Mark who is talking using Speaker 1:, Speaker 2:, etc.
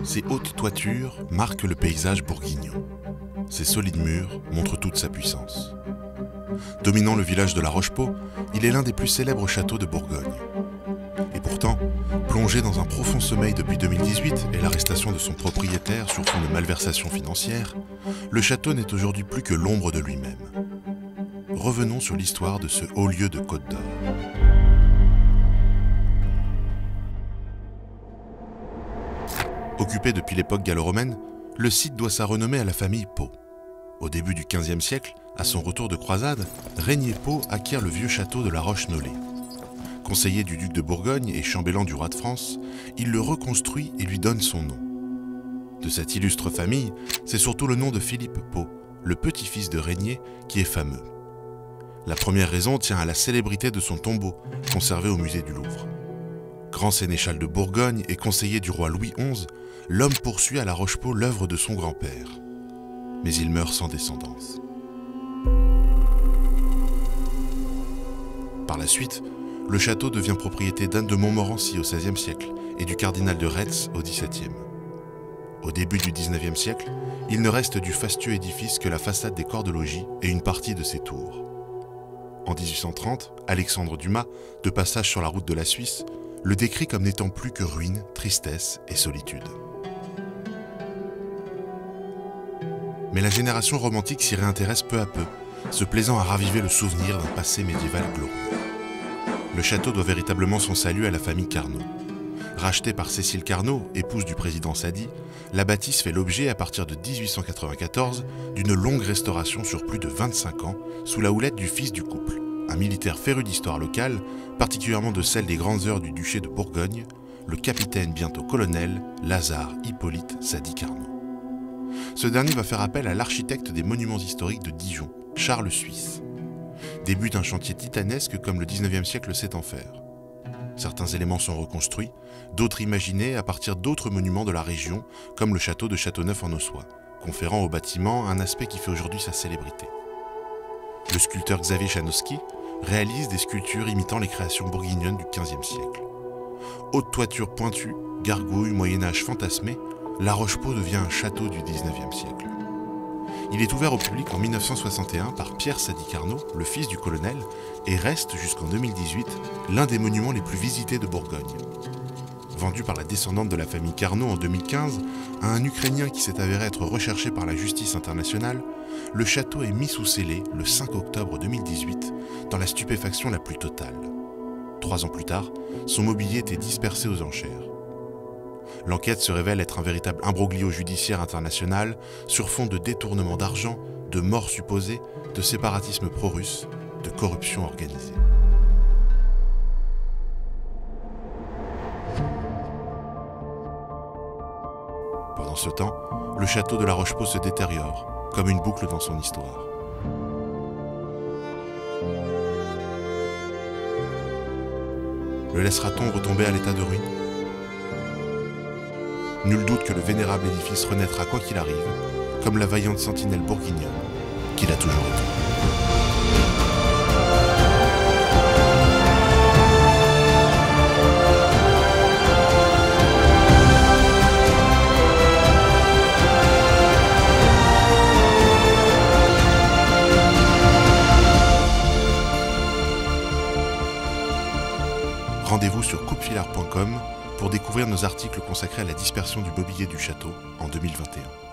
Speaker 1: Ses hautes toitures marquent le paysage bourguignon. Ses solides murs montrent toute sa puissance. Dominant le village de La Rochepot, il est l'un des plus célèbres châteaux de Bourgogne. Et pourtant, plongé dans un profond sommeil depuis 2018 et l'arrestation de son propriétaire sur fond de malversation financière, le château n'est aujourd'hui plus que l'ombre de lui-même. Revenons sur l'histoire de ce haut lieu de Côte d'Or. Occupé depuis l'époque gallo-romaine, le site doit sa renommée à la famille Pau. Au début du XVe siècle, à son retour de croisade, Régnier Pau acquiert le vieux château de la Roche-Nolay. Conseiller du duc de Bourgogne et chambellan du roi de France, il le reconstruit et lui donne son nom. De cette illustre famille, c'est surtout le nom de Philippe Pau, le petit-fils de Régnier, qui est fameux. La première raison tient à la célébrité de son tombeau, conservé au musée du Louvre. Grand sénéchal de Bourgogne et conseiller du roi Louis XI, l'homme poursuit à La Rochepot l'œuvre de son grand-père. Mais il meurt sans descendance. Par la suite, le château devient propriété d'Anne de Montmorency au XVIe siècle et du cardinal de Retz au XVIIe. Au début du XIXe siècle, il ne reste du fastueux édifice que la façade des corps de logis et une partie de ses tours. En 1830, Alexandre Dumas, de passage sur la route de la Suisse, le décrit comme n'étant plus que ruine, tristesse et solitude. Mais la génération romantique s'y réintéresse peu à peu, se plaisant à raviver le souvenir d'un passé médiéval glorieux. Le château doit véritablement son salut à la famille Carnot. Rachetée par Cécile Carnot, épouse du président Sadi, la bâtisse fait l'objet à partir de 1894 d'une longue restauration sur plus de 25 ans sous la houlette du fils du couple, un militaire féru d'histoire locale, particulièrement de celle des grandes heures du duché de Bourgogne, le capitaine bientôt colonel Lazare Hippolyte Sadi Carnot. Ce dernier va faire appel à l'architecte des monuments historiques de Dijon, Charles Suisse. Débute un chantier titanesque comme le XIXe siècle sait en faire. Certains éléments sont reconstruits, d'autres imaginés à partir d'autres monuments de la région, comme le château de Châteauneuf-en-Ossois, conférant au bâtiment un aspect qui fait aujourd'hui sa célébrité. Le sculpteur Xavier Chanowski réalise des sculptures imitant les créations bourguignonnes du XVe siècle. Haute toiture pointue, gargouille, Moyen-Âge fantasmé, La Rochepot devient un château du XIXe siècle. Il est ouvert au public en 1961 par Pierre Sadi Carnot, le fils du colonel, et reste jusqu'en 2018 l'un des monuments les plus visités de Bourgogne. Vendu par la descendante de la famille Carnot en 2015 à un Ukrainien qui s'est avéré être recherché par la justice internationale, le château est mis sous scellé le 5 octobre 2018 dans la stupéfaction la plus totale. 3 ans plus tard, son mobilier était dispersé aux enchères. L'enquête se révèle être un véritable imbroglio judiciaire international sur fond de détournement d'argent, de morts supposées, de séparatisme pro-russe, de corruption organisée. Pendant ce temps, le château de La Rochepot se détériore, comme une boucle dans son histoire. Le laissera-t-on retomber à l'état de ruine ? Nul doute que le vénérable édifice renaîtra quoi qu'il arrive, comme la vaillante sentinelle bourguignonne qu'il a toujours été. Rendez-vous sur coupefilard.com pour découvrir nos articles consacrés à la dispersion du mobilier du château en 2021.